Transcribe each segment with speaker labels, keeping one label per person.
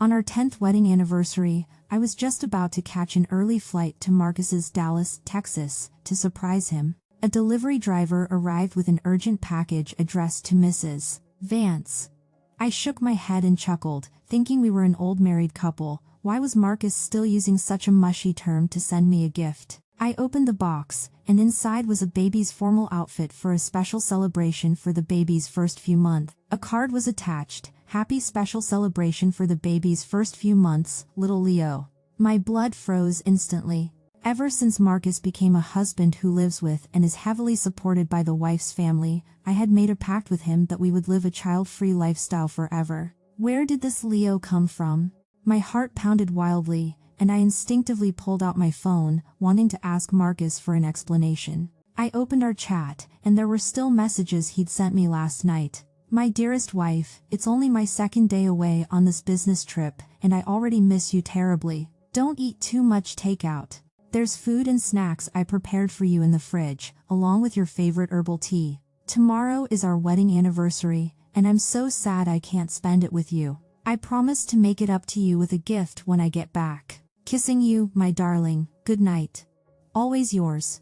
Speaker 1: On our 10th wedding anniversary, I was just about to catch an early flight to Marcus's Dallas, Texas, to surprise him. A delivery driver arrived with an urgent package addressed to Mrs. Vance. I shook my head and chuckled, thinking we were an old married couple. Why was Marcus still using such a mushy term to send me a gift? I opened the box, and inside was a baby's formal outfit for a special celebration for the baby's first few months. A card was attached. Happy special celebration for the baby's first few months, little Leo. My blood froze instantly. Ever since Marcus became a husband who lives with and is heavily supported by the wife's family, I had made a pact with him that we would live a child-free lifestyle forever. Where did this Leo come from? My heart pounded wildly, and I instinctively pulled out my phone, wanting to ask Marcus for an explanation. I opened our chat, and there were still messages he'd sent me last night. My dearest wife, it's only my second day away on this business trip, and I already miss you terribly. Don't eat too much takeout. There's food and snacks I prepared for you in the fridge, along with your favorite herbal tea. Tomorrow is our wedding anniversary, and I'm so sad I can't spend it with you. I promise to make it up to you with a gift when I get back. Kissing you, my darling. Good night. Always yours.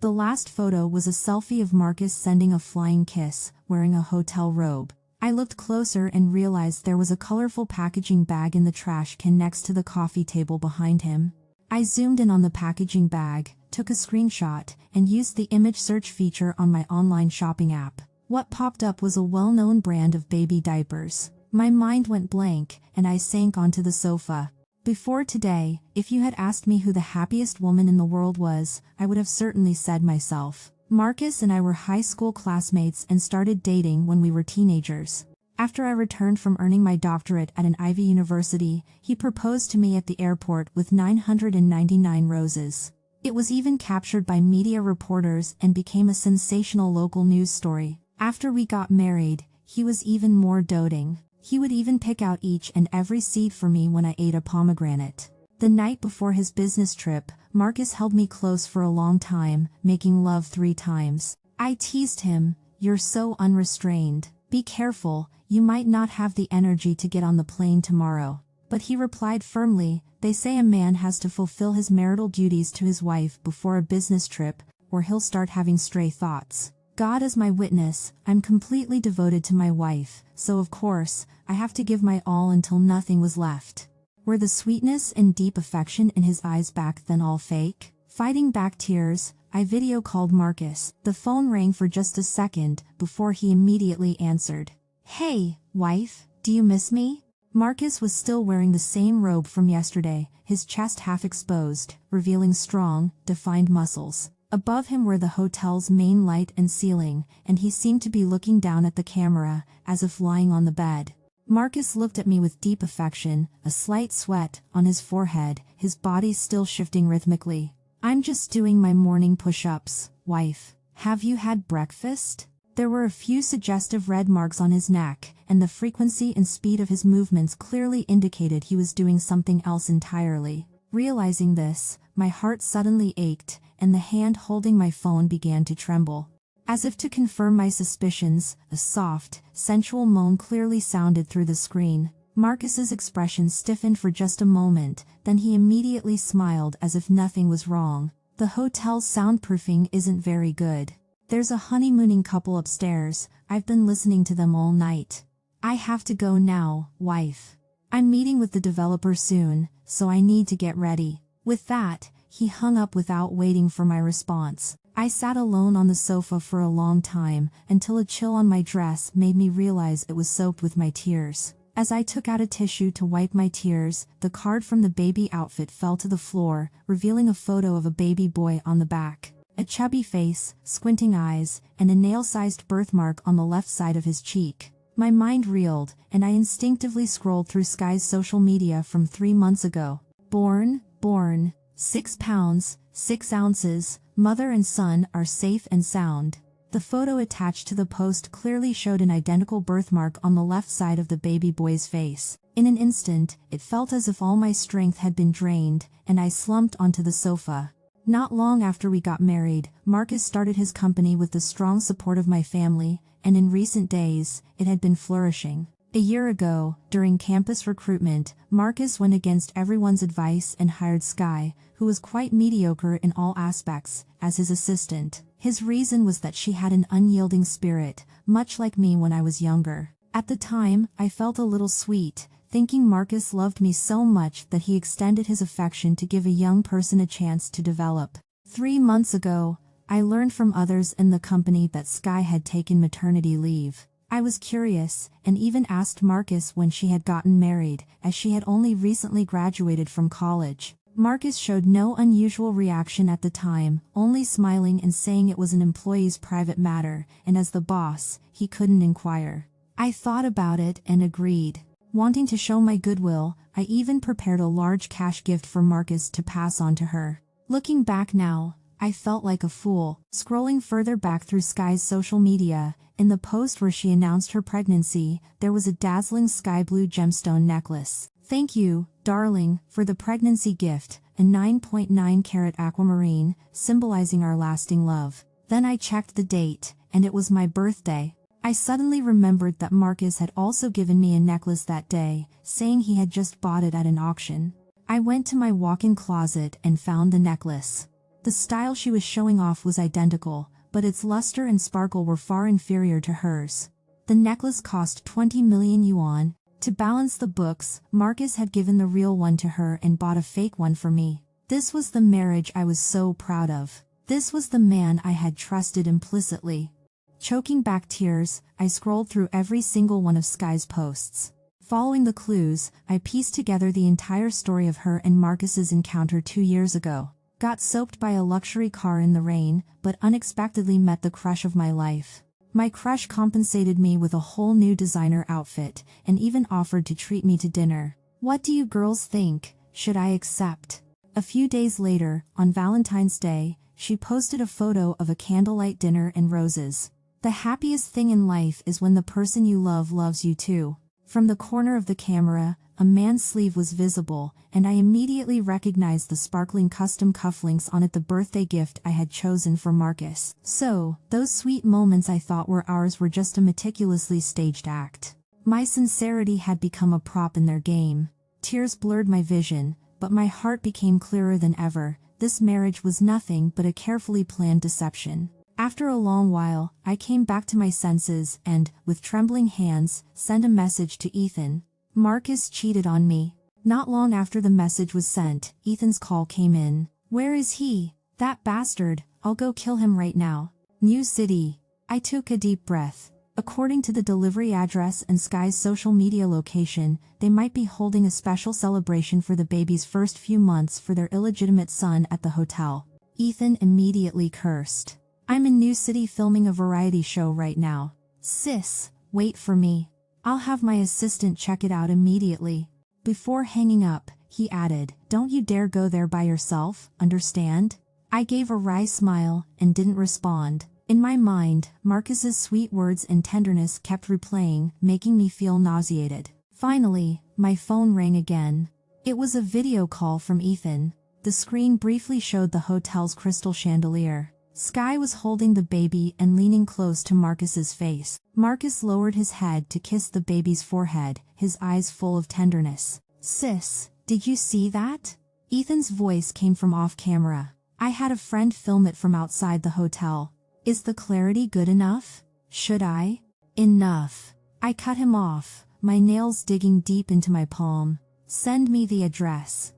Speaker 1: The last photo was a selfie of Marcus sending a flying kiss, wearing a hotel robe. I looked closer and realized there was a colorful packaging bag in the trash can next to the coffee table behind him. I zoomed in on the packaging bag, took a screenshot, and used the image search feature on my online shopping app. What popped up was a well-known brand of baby diapers. My mind went blank, and I sank onto the sofa. Before today, if you had asked me who the happiest woman in the world was, I would have certainly said myself. Marcus and I were high school classmates and started dating when we were teenagers. After I returned from earning my doctorate at an Ivy University, he proposed to me at the airport with 999 roses. It was even captured by media reporters and became a sensational local news story. After we got married, he was even more doting. He would even pick out each and every seed for me when I ate a pomegranate. The night before his business trip, Marcus held me close for a long time, making love 3 times. I teased him, "You're so unrestrained. Be careful, you might not have the energy to get on the plane tomorrow." But he replied firmly, "They say a man has to fulfill his marital duties to his wife before a business trip, or he'll start having stray thoughts. God is my witness, I'm completely devoted to my wife, so of course, I have to give my all until nothing was left." Were the sweetness and deep affection in his eyes back then all fake? Fighting back tears, I video called Marcus. The phone rang for just a second before he immediately answered. "Hey, wife, do you miss me?" Marcus was still wearing the same robe from yesterday, his chest half exposed, revealing strong, defined muscles. Above him were the hotel's main light and ceiling, and he seemed to be looking down at the camera, as if lying on the bed. Marcus looked at me with deep affection, a slight sweat on his forehead, his body still shifting rhythmically. "I'm just doing my morning push-ups, wife. Have you had breakfast?" There were a few suggestive red marks on his neck, and the frequency and speed of his movements clearly indicated he was doing something else entirely. Realizing this, my heart suddenly ached, and the hand holding my phone began to tremble. As if to confirm my suspicions, a soft, sensual moan clearly sounded through the screen. Marcus's expression stiffened for just a moment, then he immediately smiled as if nothing was wrong. "The hotel's soundproofing isn't very good. There's a honeymooning couple upstairs, I've been listening to them all night. I have to go now, wife. I'm meeting with the developer soon, so I need to get ready." With that, he hung up without waiting for my response. I sat alone on the sofa for a long time, until a chill on my dress made me realize it was soaked with my tears. As I took out a tissue to wipe my tears, the card from the baby outfit fell to the floor, revealing a photo of a baby boy on the back. A chubby face, squinting eyes, and a nail-sized birthmark on the left side of his cheek. My mind reeled, and I instinctively scrolled through Sky's social media from 3 months ago. Born, 6 pounds, 6 ounces, mother and son are safe and sound. The photo attached to the post clearly showed an identical birthmark on the left side of the baby boy's face. In an instant, it felt as if all my strength had been drained, and I slumped onto the sofa. Not long after we got married, Marcus started his company with the strong support of my family, and in recent days, it had been flourishing. A year ago, during campus recruitment, Marcus went against everyone's advice and hired Sky, who was quite mediocre in all aspects, as his assistant. His reason was that she had an unyielding spirit, much like me when I was younger. At the time, I felt a little sweet, thinking Marcus loved me so much that he extended his affection to give a young person a chance to develop. 3 months ago, I learned from others in the company that Sky had taken maternity leave. I was curious, and even asked Marcus when she had gotten married, as she had only recently graduated from college. Marcus showed no unusual reaction at the time, only smiling and saying it was an employee's private matter, and as the boss, he couldn't inquire. I thought about it and agreed. Wanting to show my goodwill, I even prepared a large cash gift for Marcus to pass on to her. Looking back now, I felt like a fool. Scrolling further back through Sky's social media, in the post where she announced her pregnancy, there was a dazzling sky blue gemstone necklace. Thank you, darling, for the pregnancy gift, a 9.9 carat aquamarine, symbolizing our lasting love. Then I checked the date, and it was my birthday. I suddenly remembered that Marcus had also given me a necklace that day, saying he had just bought it at an auction. I went to my walk-in closet and found the necklace. The style she was showing off was identical, but its luster and sparkle were far inferior to hers. The necklace cost 20 million yuan. To balance the books, Marcus had given the real one to her and bought a fake one for me. This was the marriage I was so proud of. This was the man I had trusted implicitly. Choking back tears, I scrolled through every single one of Sky's posts. Following the clues, I pieced together the entire story of her and Marcus's encounter 2 years ago. Got soaked by a luxury car in the rain, but unexpectedly met the crush of my life. My crush compensated me with a whole new designer outfit, and even offered to treat me to dinner. What do you girls think? Should I accept? A few days later, on Valentine's Day, she posted a photo of a candlelight dinner and roses. The happiest thing in life is when the person you love loves you too. From the corner of the camera, a man's sleeve was visible, and I immediately recognized the sparkling custom cufflinks on it, the birthday gift I had chosen for Marcus. So, those sweet moments I thought were ours were just a meticulously staged act. My sincerity had become a prop in their game. Tears blurred my vision, but my heart became clearer than ever. This marriage was nothing but a carefully planned deception. After a long while, I came back to my senses and, with trembling hands, sent a message to Ethan. Marcus cheated on me. Not long after the message was sent, Ethan's call came in. Where is he? That bastard. I'll go kill him right now. New City. I took a deep breath. According to the delivery address and Sky's social media location, they might be holding a special celebration for the baby's first few months for their illegitimate son at the hotel. Ethan immediately cursed. I'm in New City filming a variety show right now. Sis, wait for me. I'll have my assistant check it out immediately. Before hanging up, he added, don't you dare go there by yourself, understand? I gave a wry smile and didn't respond. In my mind, Marcus's sweet words and tenderness kept replaying, making me feel nauseated. Finally, my phone rang again. It was a video call from Ethan. The screen briefly showed the hotel's crystal chandelier. Sky was holding the baby and leaning close to Marcus's face. Marcus lowered his head to kiss the baby's forehead, his eyes full of tenderness. Sis, did you see that? Ethan's voice came from off camera. I had a friend film it from outside the hotel. Is the clarity good enough? Should I? Enough. I cut him off, my nails digging deep into my palm. Send me the address.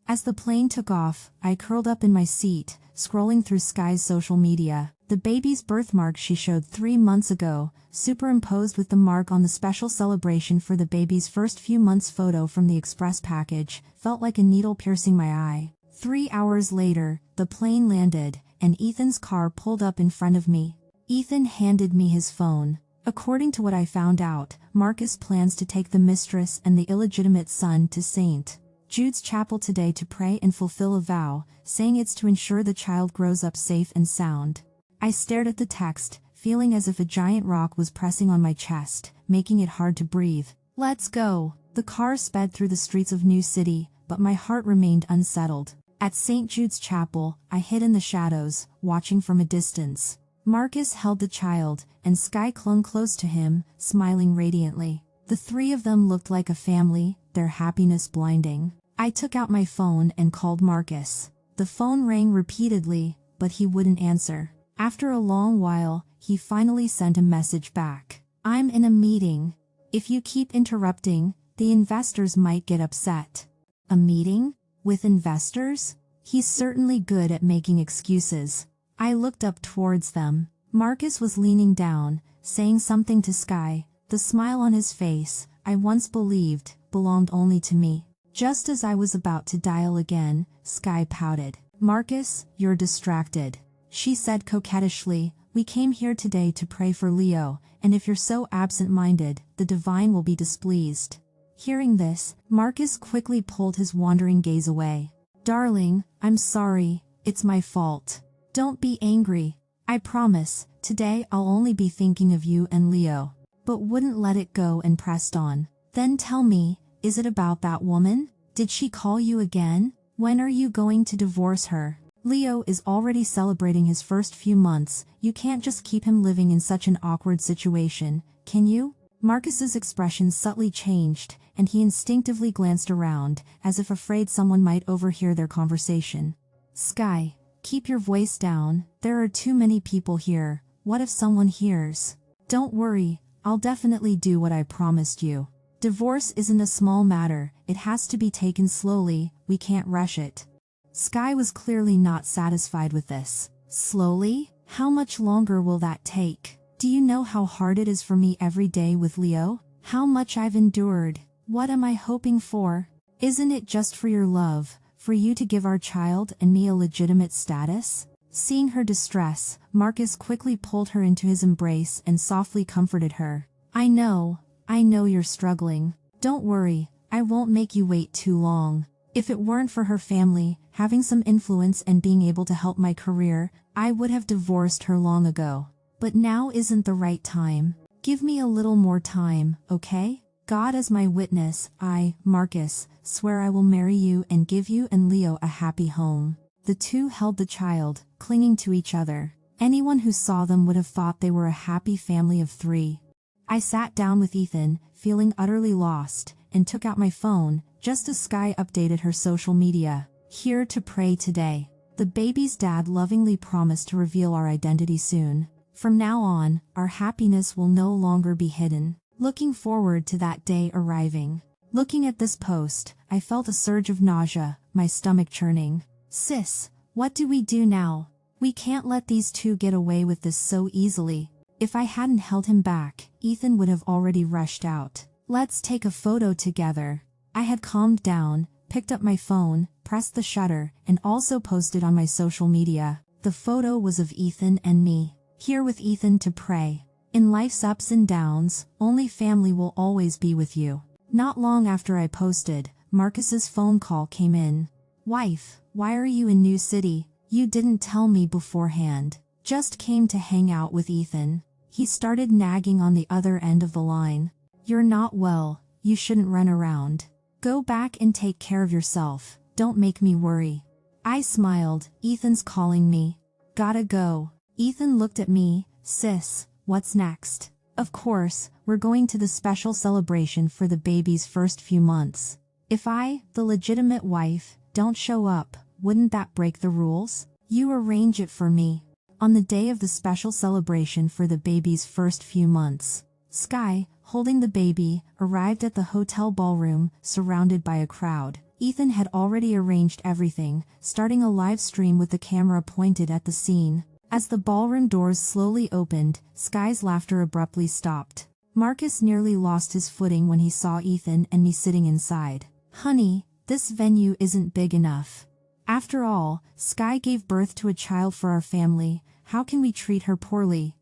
Speaker 1: As the plane took off, I curled up in my seat, scrolling through Sky's social media. The baby's birthmark she showed 3 months ago, superimposed with the mark on the special celebration for the baby's first few months photo from the express package, felt like a needle piercing my eye. 3 hours later, the plane landed, and Ethan's car pulled up in front of me. Ethan handed me his phone. According to what I found out, Marcus plans to take the mistress and the illegitimate son to St. Jude's Chapel today to pray and fulfill a vow, saying it's to ensure the child grows up safe and sound. I stared at the text, feeling as if a giant rock was pressing on my chest, making it hard to breathe. Let's go. The car sped through the streets of New City, but my heart remained unsettled. At St. Jude's Chapel, I hid in the shadows, watching from a distance. Marcus held the child, and Sky clung close to him, smiling radiantly. The three of them looked like a family, their happiness blinding. I took out my phone and called Marcus. The phone rang repeatedly, but he wouldn't answer. After a long while, he finally sent a message back. "I'm in a meeting. If you keep interrupting, the investors might get upset." A meeting? With investors? He's certainly good at making excuses. I looked up towards them. Marcus was leaning down, saying something to Sky. The smile on his face, I once believed, belonged only to me. Just as I was about to dial again, Sky pouted. "Marcus, you're distracted," she said coquettishly. "We came here today to pray for Leo, and if you're so absent-minded, the divine will be displeased." Hearing this, Marcus quickly pulled his wandering gaze away. "Darling, I'm sorry, it's my fault. Don't be angry. I promise, today I'll only be thinking of you and Leo." But wouldn't let it go and pressed on. "Then tell me, is it about that woman? Did she call you again? When are you going to divorce her? Leo is already celebrating his first few months. You can't just keep him living in such an awkward situation, can you?" Marcus's expression subtly changed, and he instinctively glanced around, as if afraid someone might overhear their conversation. "Sky, keep your voice down. There are too many people here. What if someone hears?" "Don't worry. I'll definitely do what I promised you. Divorce isn't a small matter, it has to be taken slowly, we can't rush it." Sky was clearly not satisfied with this. "Slowly? How much longer will that take? Do you know how hard it is for me every day with Leo? How much I've endured? What am I hoping for? Isn't it just for your love, for you to give our child and me a legitimate status?" Seeing her distress, Marcus quickly pulled her into his embrace and softly comforted her. I know you're struggling. Don't worry, I won't make you wait too long. If it weren't for her family, having some influence and being able to help my career, I would have divorced her long ago. But now isn't the right time. Give me a little more time, okay? God as my witness, I, Marcus, swear I will marry you and give you and Leo a happy home." The two held the child, clinging to each other. Anyone who saw them would have thought they were a happy family of three. I sat down with Ethan, feeling utterly lost, and took out my phone, just as Sky updated her social media. "Here to pray today. The baby's dad lovingly promised to reveal our identity soon. From now on, our happiness will no longer be hidden. Looking forward to that day arriving." Looking at this post, I felt a surge of nausea, my stomach churning. "Sis, what do we do now? We can't let these two get away with this so easily." If I hadn't held him back, Ethan would have already rushed out. "Let's take a photo together." I had calmed down, picked up my phone, pressed the shutter, and also posted on my social media. The photo was of Ethan and me, here with Ethan to pray. In life's ups and downs, only family will always be with you. Not long after I posted, Marcus's phone call came in. "Wife, why are you in New City? You didn't tell me beforehand." "Just came to hang out with Ethan." He started nagging on the other end of the line. "You're not well, you shouldn't run around. Go back and take care of yourself, don't make me worry." I smiled. Ethan's calling me. Gotta go. Ethan looked at me. "Sis, what's next?" "Of course, we're going to the special celebration for the baby's first few months. If I, the legitimate wife, don't show up, wouldn't that break the rules? You arrange it for me." On the day of the special celebration for the baby's first few months, Sky, holding the baby, arrived at the hotel ballroom, surrounded by a crowd. Ethan had already arranged everything, starting a live stream with the camera pointed at the scene. As the ballroom doors slowly opened, Sky's laughter abruptly stopped. Marcus nearly lost his footing when he saw Ethan and me sitting inside. "Honey, this venue isn't big enough. After all, Sky gave birth to a child for our family. How can we treat her poorly?"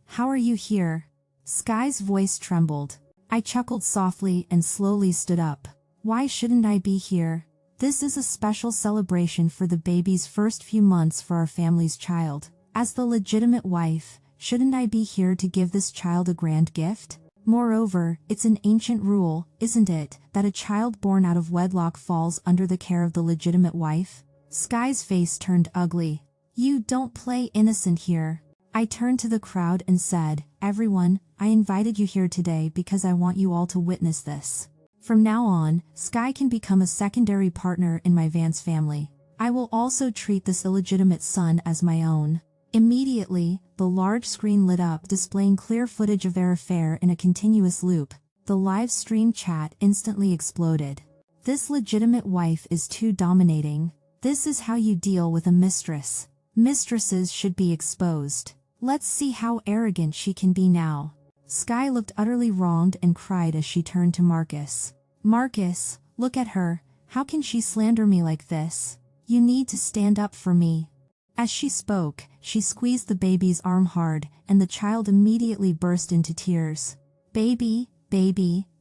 Speaker 1: How are you here?" Sky's voice trembled. I chuckled softly and slowly stood up. "Why shouldn't I be here? This is a special celebration for the baby's first few months for our family's child. As the legitimate wife, shouldn't I be here to give this child a grand gift? Moreover, it's an ancient rule, isn't it, that a child born out of wedlock falls under the care of the legitimate wife?" Sky's face turned ugly. "You don't play innocent here. I turned to the crowd and said, "Everyone, I invited you here today because I want you all to witness this. From now on, Sky can become a secondary partner in my Vance family. I will also treat this illegitimate son as my own." Immediately, the large screen lit up, displaying clear footage of their affair in a continuous loop. The live stream chat instantly exploded. "This legitimate wife is too dominating. This is how you deal with a mistress. Mistresses should be exposed. Let's see how arrogant she can be now." Sky looked utterly wronged and cried as she turned to Marcus. "Marcus, look at her. How can she slander me like this? You need to stand up for me." As she spoke, she squeezed the baby's arm hard, and the child immediately burst into tears. Baby,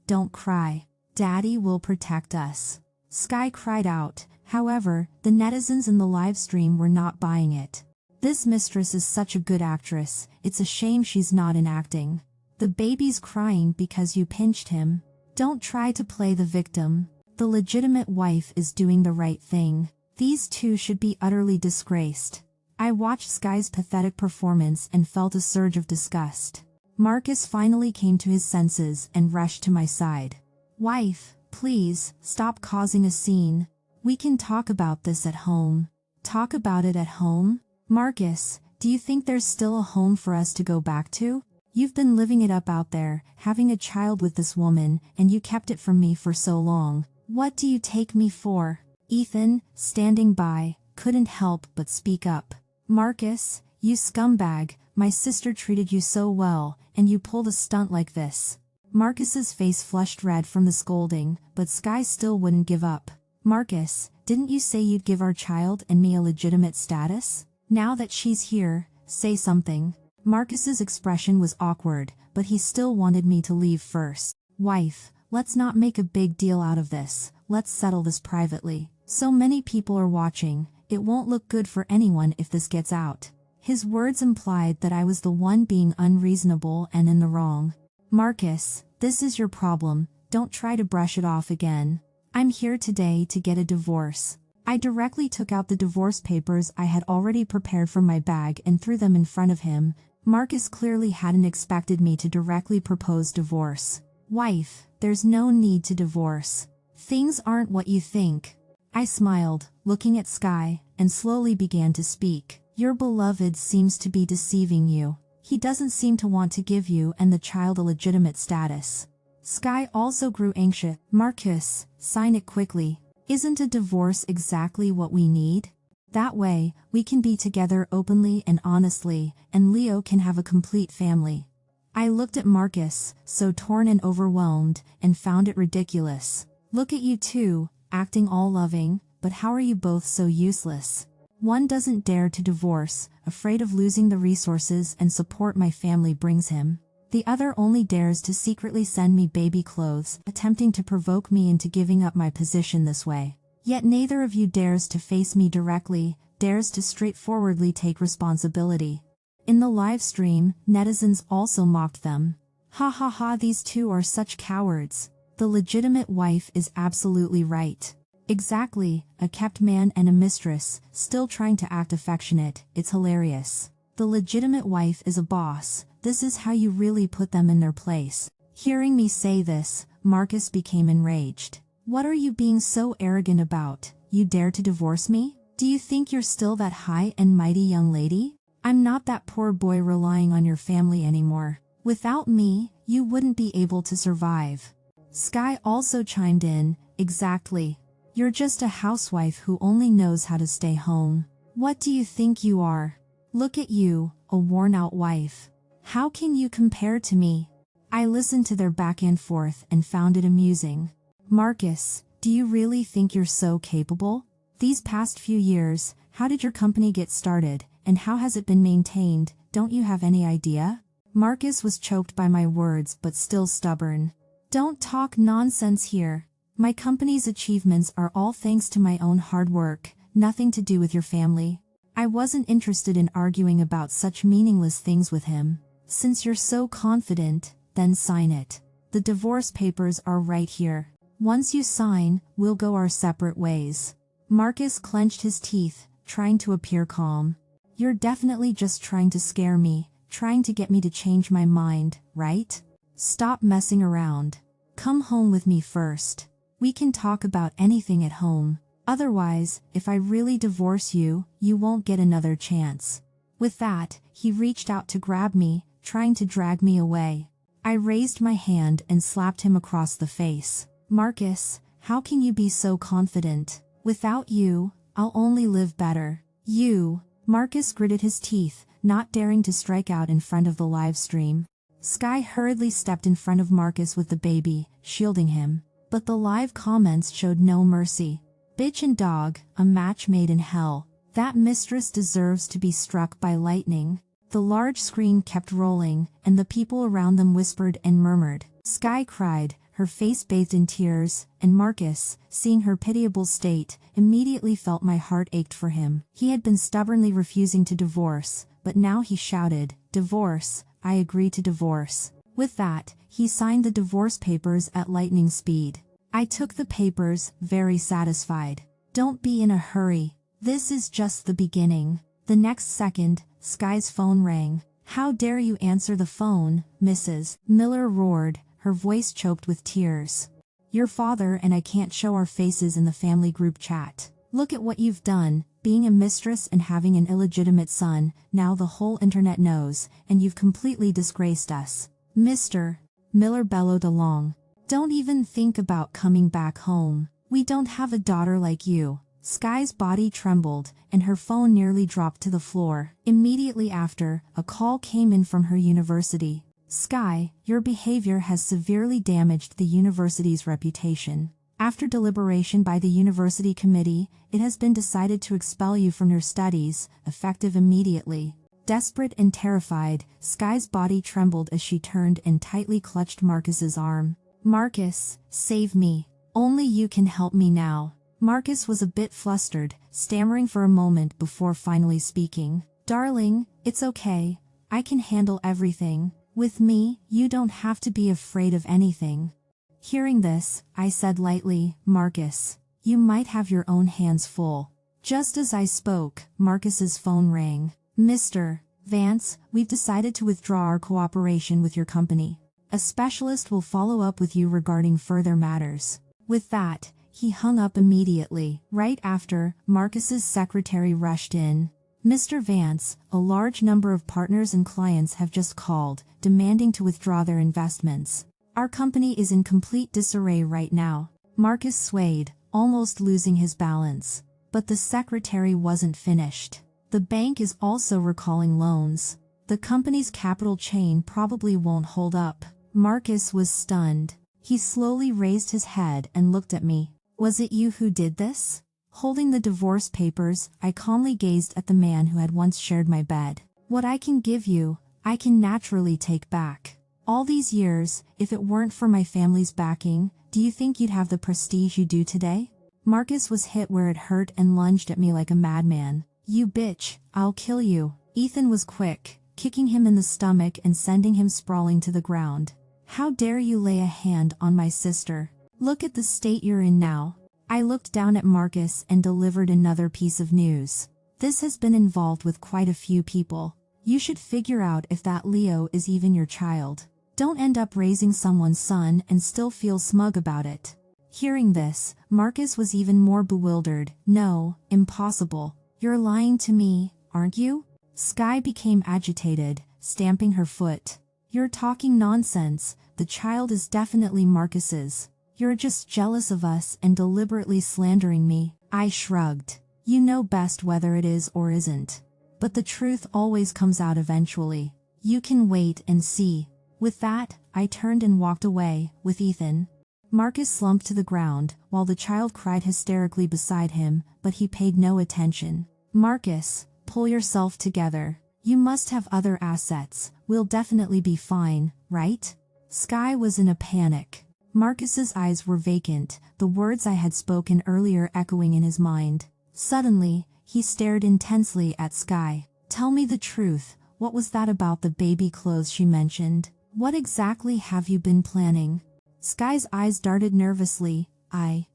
Speaker 1: don't cry. Daddy will protect us." Sky cried out. However, the netizens in the live stream were not buying it. "This mistress is such a good actress, it's a shame she's not in acting. The baby's crying because you pinched him. Don't try to play the victim. The legitimate wife is doing the right thing. These two should be utterly disgraced." I watched Sky's pathetic performance and felt a surge of disgust. Marcus finally came to his senses and rushed to my side. "Wife, please, stop causing a scene. We can talk about this at home." "Talk about it at home? Marcus, do you think there's still a home for us to go back to? You've been living it up out there, having a child with this woman, and you kept it from me for so long. What do you take me for?" Ethan, standing by, couldn't help but speak up. "Marcus, you scumbag, my sister treated you so well, and you pulled a stunt like this." Marcus's face flushed red from the scolding, but Sky still wouldn't give up. "Marcus, didn't you say you'd give our child and me a legitimate status? Now that she's here, say something." Marcus's expression was awkward, but he still wanted me to leave first. "Wife, let's not make a big deal out of this. Let's settle this privately. So many people are watching, it won't look good for anyone if this gets out." His words implied that I was the one being unreasonable and in the wrong. "Marcus, this is your problem, don't try to brush it off again. I'm here today to get a divorce." I directly took out the divorce papers I had already prepared from my bag and threw them in front of him. Marcus clearly hadn't expected me to directly propose divorce. "Wife, there's no need to divorce. Things aren't what you think." I smiled, looking at Sky, and slowly began to speak. "Your beloved seems to be deceiving you. He doesn't seem to want to give you and the child a legitimate status." Sky also grew anxious. "Marcus, sign it quickly. Isn't a divorce exactly what we need? That way, we can be together openly and honestly, and Leo can have a complete family." I looked at Marcus, so torn and overwhelmed, and found it ridiculous. "Look at you two, acting all loving, but how are you both so useless? One doesn't dare to divorce, afraid of losing the resources and support my family brings him. The other only dares to secretly send me baby clothes, attempting to provoke me into giving up my position this way. Yet neither of you dares to face me directly, dares to straightforwardly take responsibility." In the live stream, netizens also mocked them. "Ha ha ha, these two are such cowards. The legitimate wife is absolutely right. Exactly, a kept man and a mistress, still trying to act affectionate, it's hilarious. The legitimate wife is a boss, this is how you really put them in their place." Hearing me say this, Marcus became enraged. "What are you being so arrogant about? You dare to divorce me? Do you think you're still that high and mighty young lady? I'm not that poor boy relying on your family anymore. Without me, you wouldn't be able to survive." Sky also chimed in, "Exactly. You're just a housewife who only knows how to stay home. What do you think you are? Look at you, a worn-out wife. How can you compare to me?" I listened to their back and forth and found it amusing. "Marcus, do you really think you're so capable? These past few years, how did your company get started, and how has it been maintained? Don't you have any idea?" Marcus was choked by my words but still stubborn. "Don't talk nonsense here. My company's achievements are all thanks to my own hard work, nothing to do with your family." I wasn't interested in arguing about such meaningless things with him. "Since you're so confident, then sign it. The divorce papers are right here. Once you sign, we'll go our separate ways." Marcus clenched his teeth, trying to appear calm. You're definitely just trying to scare me, trying to get me to change my mind, right? Stop messing around. Come home with me first. We can talk about anything at home. Otherwise, if I really divorce you, you won't get another chance. With that, he reached out to grab me, trying to drag me away. I raised my hand and slapped him across the face. Marcus, how can you be so confident? Without you, I'll only live better. You. Marcus gritted his teeth, not daring to strike out in front of the live stream. Sky hurriedly stepped in front of Marcus with the baby, shielding him. But the live comments showed no mercy. Bitch and dog, a match made in hell. That mistress deserves to be struck by lightning. The large screen kept rolling, and the people around them whispered and murmured. Sky cried, her face bathed in tears, and Marcus, seeing her pitiable state, immediately felt my heart ached for him. He had been stubbornly refusing to divorce, but now he shouted, "Divorce, I agree to divorce." With that, he signed the divorce papers at lightning speed. I took the papers, very satisfied. Don't be in a hurry. This is just the beginning. The next second, Sky's phone rang. "How dare you answer the phone, Mrs. Miller roared, her voice choked with tears. "Your father and I can't show our faces in the family group chat. Look at what you've done, being a mistress and having an illegitimate son, now the whole internet knows, and you've completely disgraced us." "Mr. Miller bellowed along. "Don't even think about coming back home. We don't have a daughter like you." Sky's body trembled, and her phone nearly dropped to the floor. Immediately after, a call came in from her university. "Sky, your behavior has severely damaged the university's reputation. After deliberation by the university committee, it has been decided to expel you from your studies, effective immediately." Desperate and terrified, Sky's body trembled as she turned and tightly clutched Marcus's arm. "Marcus, save me. Only you can help me now." Marcus was a bit flustered, stammering for a moment before finally speaking. "Darling, it's okay. I can handle everything. With me, you don't have to be afraid of anything." Hearing this, I said lightly, "Marcus, you might have your own hands full." Just as I spoke, Marcus's phone rang. "Mr. Vance, we've decided to withdraw our cooperation with your company. A specialist will follow up with you regarding further matters." With that, he hung up immediately. Right after, Marcus's secretary rushed in. "Mr. Vance, a large number of partners and clients have just called, demanding to withdraw their investments. Our company is in complete disarray right now." Marcus swayed, almost losing his balance. But the secretary wasn't finished. "The bank is also recalling loans. The company's capital chain probably won't hold up." Marcus was stunned. He slowly raised his head and looked at me. "Was it you who did this?" Holding the divorce papers, I calmly gazed at the man who had once shared my bed. "What I can give you, I can naturally take back. All these years, if it weren't for my family's backing, do you think you'd have the prestige you do today?" Marcus was hit where it hurt and lunged at me like a madman. "You bitch, I'll kill you." Ethan was quick, kicking him in the stomach and sending him sprawling to the ground. "How dare you lay a hand on my sister? Look at the state you're in now." I looked down at Marcus and delivered another piece of news. "This has been involved with quite a few people. You should figure out if that Leo is even your child. Don't end up raising someone's son and still feel smug about it." Hearing this, Marcus was even more bewildered. "No, impossible. You're lying to me, aren't you?" Sky became agitated, stamping her foot. "You're talking nonsense. The child is definitely Marcus's. You're just jealous of us and deliberately slandering me." I shrugged. "You know best whether it is or isn't. But the truth always comes out eventually. You can wait and see." With that, I turned and walked away, with Ethan. Marcus slumped to the ground, while the child cried hysterically beside him, but he paid no attention. "Marcus, pull yourself together. You must have other assets. We'll definitely be fine, right?" Sky was in a panic. Marcus's eyes were vacant, the words I had spoken earlier echoing in his mind. Suddenly, he stared intensely at Sky. "Tell me the truth. What was that about the baby clothes she mentioned? What exactly have you been planning?" Sky's eyes darted nervously. I.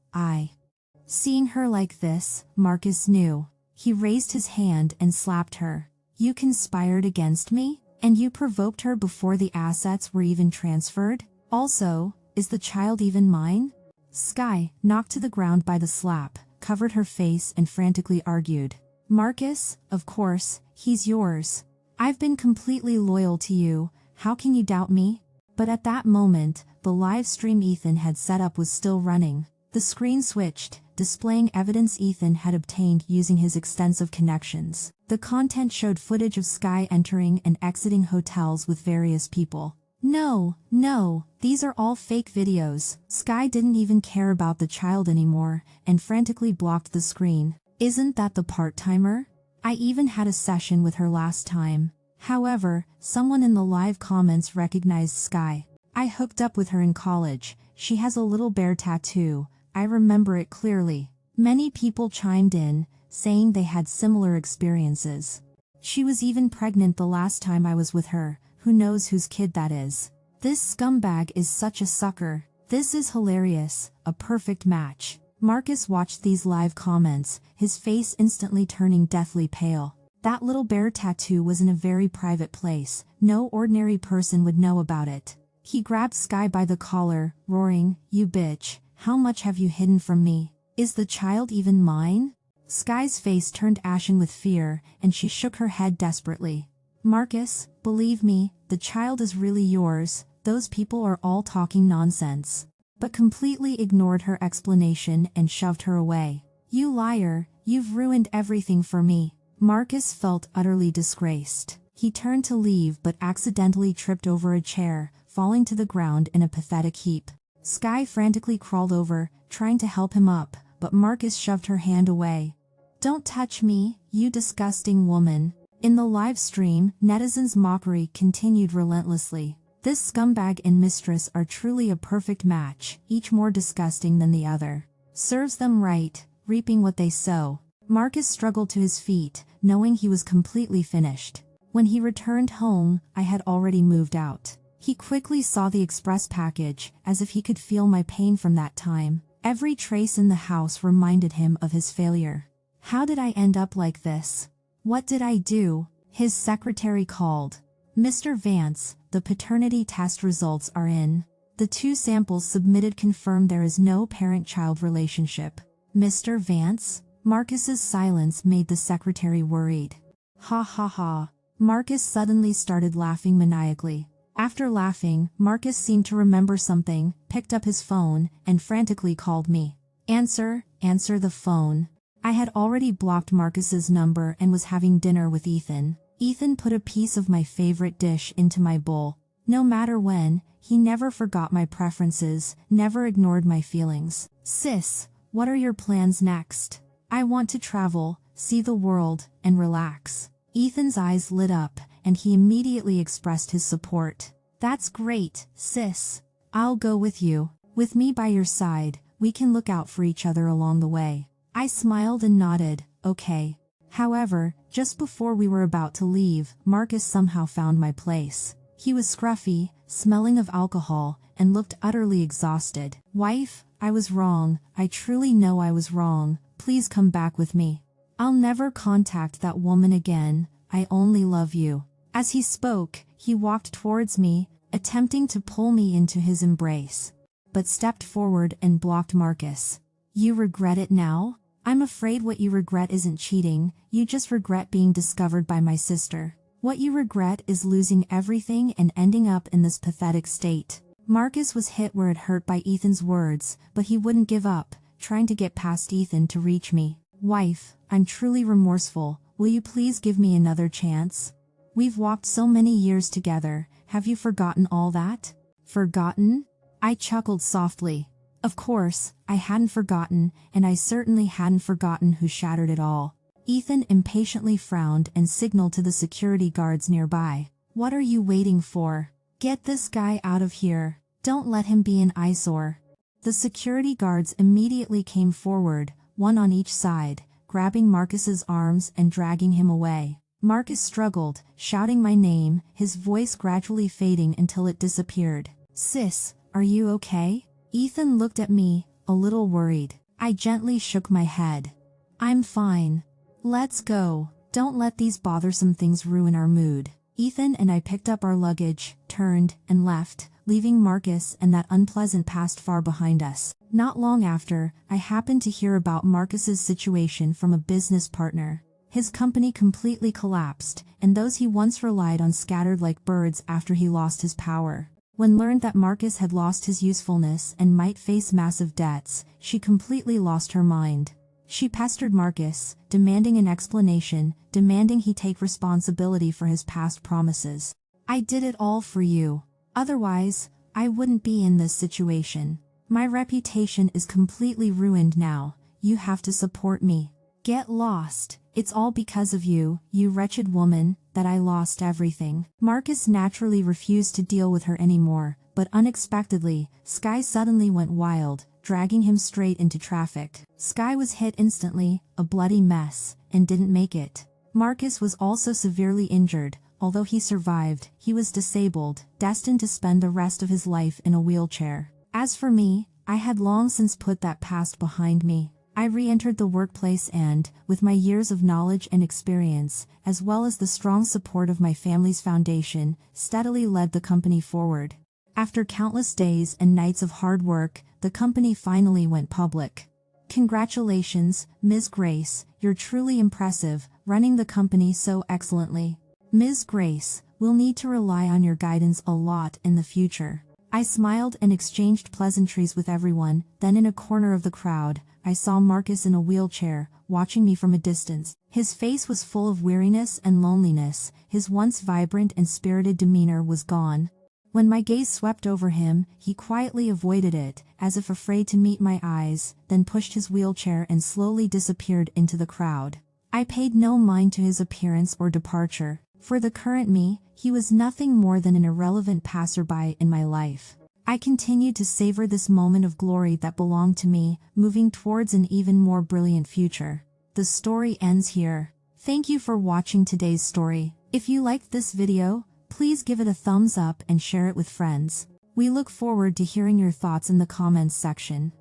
Speaker 1: Seeing her like this, Marcus knew. He raised his hand and slapped her. You conspired against me? And you provoked her before the assets were even transferred? Also, is the child even mine? Sky, knocked to the ground by the slap, covered her face and frantically argued. Marcus, of course, he's yours. I've been completely loyal to you, how can you doubt me? But at that moment, the live stream Ethan had set up was still running. The screen switched, displaying evidence Ethan had obtained using his extensive connections. The content showed footage of Sky entering and exiting hotels with various people. No, these are all fake videos. Sky didn't even care about the child anymore, and frantically blocked the screen. Isn't that the part-timer? I even had a session with her last time. However, someone in the live comments recognized Sky. I hooked up with her in college. She has a little bear tattoo. I remember it clearly. Many people chimed in, saying they had similar experiences. She was even pregnant the last time I was with her. Who knows whose kid that is? This scumbag is such a sucker. This is hilarious. A perfect match. Marcus watched these live comments, his face instantly turning deathly pale. That little bear tattoo was in a very private place. No ordinary person would know about it. He grabbed Sky by the collar, roaring, "You bitch, how much have you hidden from me? Is the child even mine?" Sky's face turned ashen with fear, and she shook her head desperately. Marcus, believe me, the child is really yours. Those people are all talking nonsense. But completely ignored her explanation and shoved her away. You liar, you've ruined everything for me. Marcus felt utterly disgraced. He turned to leave but accidentally tripped over a chair, falling to the ground in a pathetic heap. Sky frantically crawled over, trying to help him up, but Marcus shoved her hand away. Don't touch me, you disgusting woman. In the live stream, netizens' mockery continued relentlessly. This scumbag and mistress are truly a perfect match, each more disgusting than the other. Serves them right, reaping what they sow. Marcus struggled to his feet, knowing he was completely finished. When he returned home, I had already moved out. He quickly saw the express package, as if he could feel my pain from that time. Every trace in the house reminded him of his failure. How did I end up like this? What did I do? His secretary called. Mr. Vance, the paternity test results are in. The 2 samples submitted confirm there is no parent-child relationship. Mr. Vance? Marcus's silence made the secretary worried. Ha ha ha. Marcus suddenly started laughing maniacally. After laughing, Marcus seemed to remember something, picked up his phone, and frantically called me. Answer the phone. I had already blocked Marcus's number and was having dinner with Ethan. Ethan put a piece of my favorite dish into my bowl. No matter when, he never forgot my preferences, never ignored my feelings. Sis, what are your plans next? I want to travel, see the world, and relax. Ethan's eyes lit up, and he immediately expressed his support. That's great, sis. I'll go with you. With me by your side, we can look out for each other along the way. I smiled and nodded, okay. However, just before we were about to leave, Marcus somehow found my place. He was scruffy, smelling of alcohol, and looked utterly exhausted. Wife, I was wrong. I truly know I was wrong. Please come back with me. I'll never contact that woman again. I only love you. As he spoke, he walked towards me, attempting to pull me into his embrace, but stepped forward and blocked Marcus. You regret it now? I'm afraid what you regret isn't cheating, you just regret being discovered by my sister. What you regret is losing everything and ending up in this pathetic state. Marcus was hit where it hurt by Ethan's words, but he wouldn't give up, trying to get past Ethan to reach me. Wife, I'm truly remorseful. Will you please give me another chance? We've walked so many years together. Have you forgotten all that? Forgotten? I chuckled softly. Of course, I hadn't forgotten, and I certainly hadn't forgotten who shattered it all. Ethan impatiently frowned and signaled to the security guards nearby. What are you waiting for? Get this guy out of here. Don't let him be an eyesore. The security guards immediately came forward, one on each side, grabbing Marcus's arms and dragging him away. Marcus struggled, shouting my name, his voice gradually fading until it disappeared. Sis, are you okay? Ethan looked at me, a little worried. I gently shook my head. I'm fine. Let's go. Don't let these bothersome things ruin our mood. Ethan and I picked up our luggage, turned, and left, leaving Marcus and that unpleasant past far behind us. Not long after, I happened to hear about Marcus's situation from a business partner. His company completely collapsed, and those he once relied on scattered like birds after he lost his power. When learned that Marcus had lost his usefulness and might face massive debts, she completely lost her mind. She pestered Marcus, demanding an explanation, demanding he take responsibility for his past promises. "I did it all for you. Otherwise, I wouldn't be in this situation. My reputation is completely ruined now. You have to support me. Get lost. It's all because of you, you wretched woman, that I lost everything." Marcus naturally refused to deal with her anymore, but unexpectedly, Sky suddenly went wild, dragging him straight into traffic. Sky was hit instantly, a bloody mess, and didn't make it. Marcus was also severely injured. Although he survived, he was disabled, destined to spend the rest of his life in a wheelchair. As for me, I had long since put that past behind me. I re-entered the workplace and, with my years of knowledge and experience, as well as the strong support of my family's foundation, steadily led the company forward. After countless days and nights of hard work, the company finally went public. Congratulations, Ms. Grace, you're truly impressive, running the company so excellently. Ms. Grace, we'll need to rely on your guidance a lot in the future. I smiled and exchanged pleasantries with everyone. Then in a corner of the crowd, I saw Marcus in a wheelchair, watching me from a distance. His face was full of weariness and loneliness. His once vibrant and spirited demeanor was gone. When my gaze swept over him, he quietly avoided it, as if afraid to meet my eyes, then pushed his wheelchair and slowly disappeared into the crowd. I paid no mind to his appearance or departure. For the current me, he was nothing more than an irrelevant passerby in my life. I continued to savor this moment of glory that belonged to me, moving towards an even more brilliant future. The story ends here. Thank you for watching today's story. If you liked this video, please give it a thumbs up and share it with friends. We look forward to hearing your thoughts in the comments section.